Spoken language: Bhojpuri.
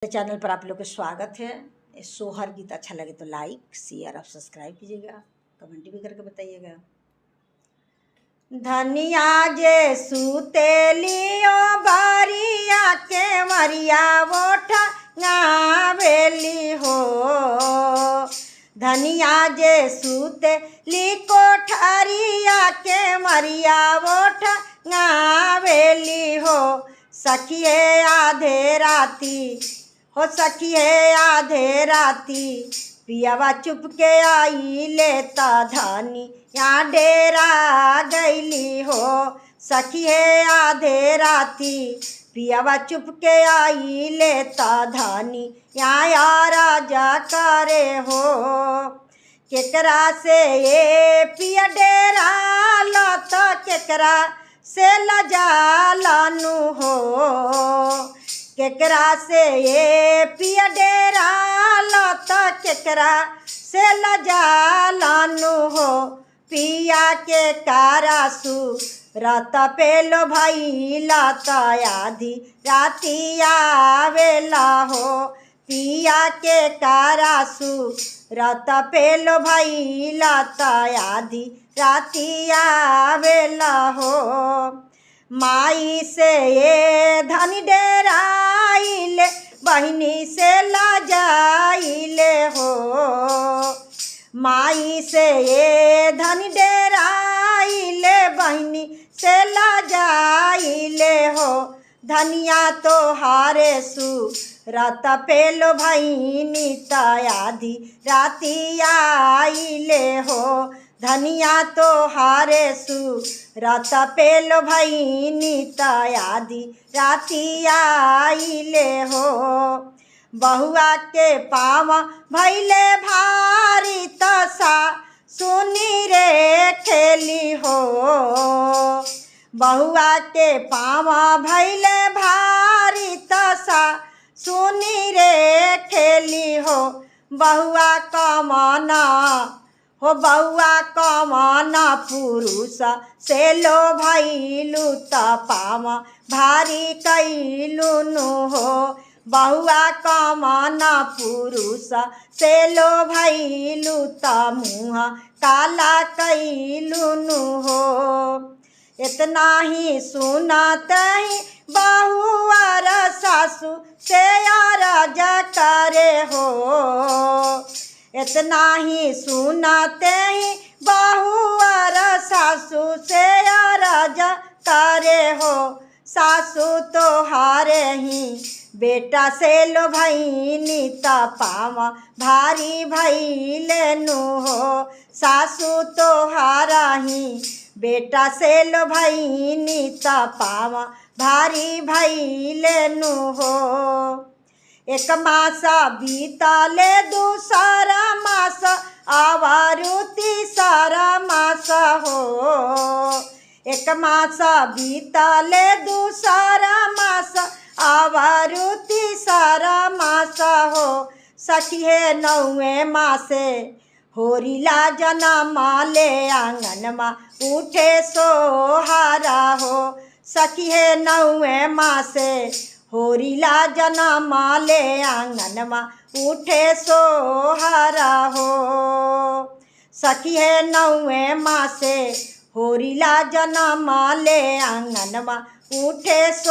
चैनल पर आप लोग का स्वागत है। सोहर गीत अच्छा लगे तो लाइक शेयर और सब्सक्राइब कीजिएगा, कमेंट भी करके बताइएगा। धनिया जे सुतेलियो बारिया के मरिया ओठा गावेली हो। धनिया जे सुतेली कोठरिया के मरिया ओठा गावेली हो। सखिए आधे राती हो सखिए आधे राती पियावा चुप के आई लेता धानी यहाँ डेरा गईली हो। सखिए आधे राती पियावा चुप के आई लेता धानी यहाँ राजा करे हो। केकरा से ये पिया डेरा लता केकरा से लजा लानू हो। केकरा से ये पिया डेरा लता केकरा से लजा लानू हो। पिया के कारासु रात पेलो भाई लाता आधी राती आवेला हो। पिया के कारासु रात पेलो भाई लाता आधी राती आवेला हो। माई से ये धनी डेराइले बहिनी से लाजाइले हो। माई से ये धनी डेराइले बहिनी से लाजाइले हो। धनिया तो हारे सु रात पेलो भैनी आधी राती आइले हो। धनिया तो हारे सु रात पेलो भैनी आधी राती आइले हो। बहुआ के पाव भैले भारी तसा सुनी रे खेली हो। बहुआ के पाव भैले भारी तसा सुनी रे खेली हो। बहुआ कमाना हो बहुआ कमाना पुरुष से लो भैलू पावा भारी कैलुनु हो। बहुआ कमाना पुरुष से लो भैलू मुँह काला कैलुनु हो। इतना ही सुनाते ही बहुआर सासू से राजा करे हो। इतना ही सुनाते ही बहुआर सासू से राजा करे हो। सासू तो हारे ही बेटा से लो भैनी पावा भारी भैलेनु हो। सासू तो हारा ही बेटा से लो भैनी पावा भारी भैलेनु हो। एक मास बीतले दूसरा मास आवारू तीसरा मास हो। एक मास बीतले दूसरा मास आवारू तीसरा मास हो। सखिए नौवे मासे होरिला जनमा ले आंगन मा उठे सोहारा हो। सखिए नौवे मासे होरिला जनमा ले आंगन मा उठे सोहारा हो। सखिए नौवे मासे होरिला जनमा ले आंगन मा उठे सो